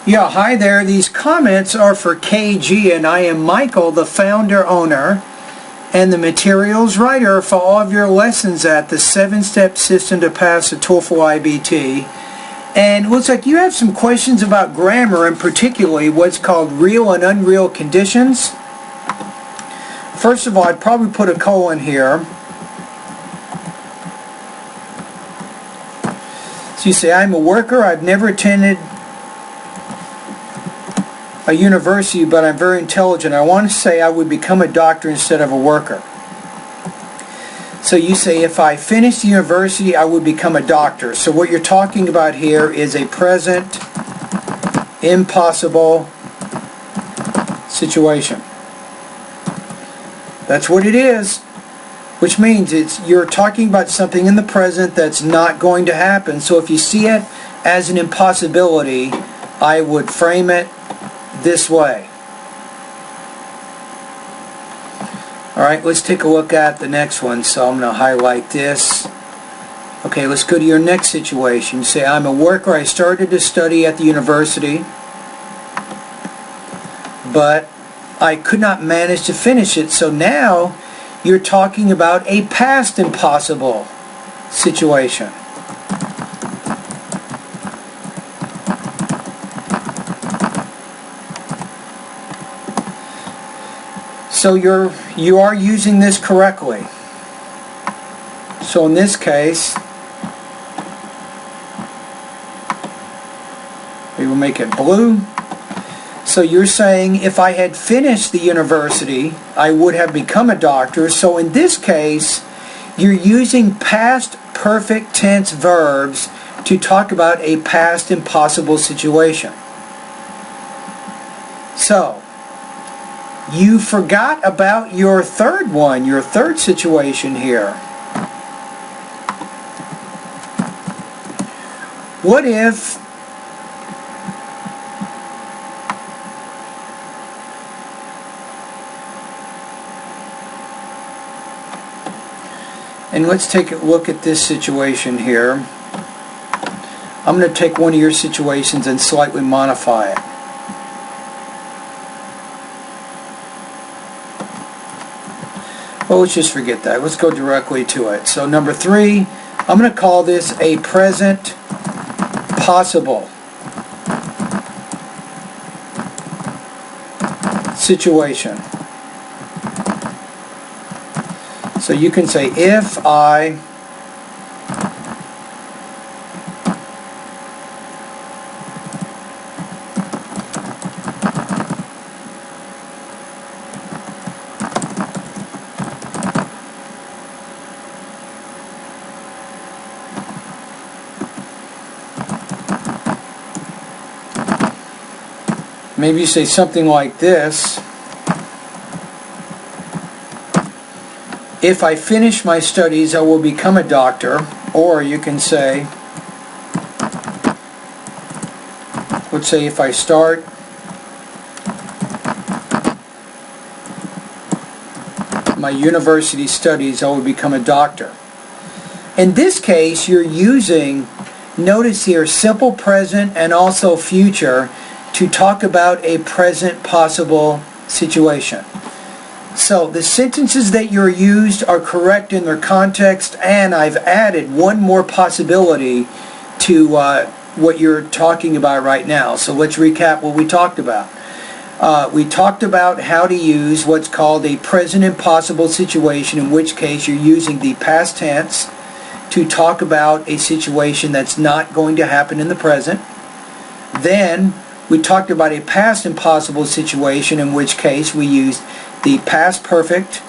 Yeah, hi there. These comments are for KG, and I am Michael, the founder, owner, and the materials writer for all of your lessons at the 7-Step System to Pass the TOEFL IBT. And it looks like you have some questions about grammar, and particularly what's called real and unreal conditions. First of all, I'd probably put a colon here. So you say, I'm a worker, I've never attended a university, but I'm very intelligent. I want to say I would become a doctor instead of a worker. So you say, if I finish the university, I would become a doctor. So what you're talking about here is a present impossible situation. That's what it is. Which means you're talking about something in the present that's not going to happen. So if you see it as an impossibility, I would frame it this way. Alright, let's take a look at the next one. So I'm going to highlight this. Okay, let's go to your next situation. You say, I'm a worker. I started to study at the university, but I could not manage to finish it. So now you're talking about a past impossible situation. So you are using this correctly. So in this case, we will make it blue. So you're saying if I had finished the university, I would have become a doctor. So in this case, you're using past perfect tense verbs to talk about a past impossible situation. So you forgot about your third one, your third situation here. What if and let's take a look at this situation here. I'm going to take one of your situations and slightly modify it. Well, let's just forget that. Let's go directly to it. So number 3, I'm going to call this a present possible situation. So you can say, if I maybe you say something like this. If I finish my studies, I will become a doctor. Or you can say, let's say if I start my university studies, I will become a doctor. In this case, you're using, notice here, simple present and also future to talk about a present possible situation. So the sentences that you're used are correct in their context, and I've added one more possibility to what you're talking about right now. So let's recap what we talked about. We talked about how to use what's called a present impossible situation, in which case you're using the past tense to talk about a situation that's not going to happen in the present. Then we talked about a past impossible situation, in which case we used the past perfect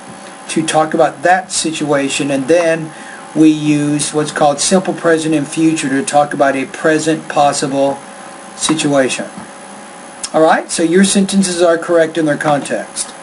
to talk about that situation, and then we use what's called simple present and future to talk about a present possible situation. Alright, so your sentences are correct in their context.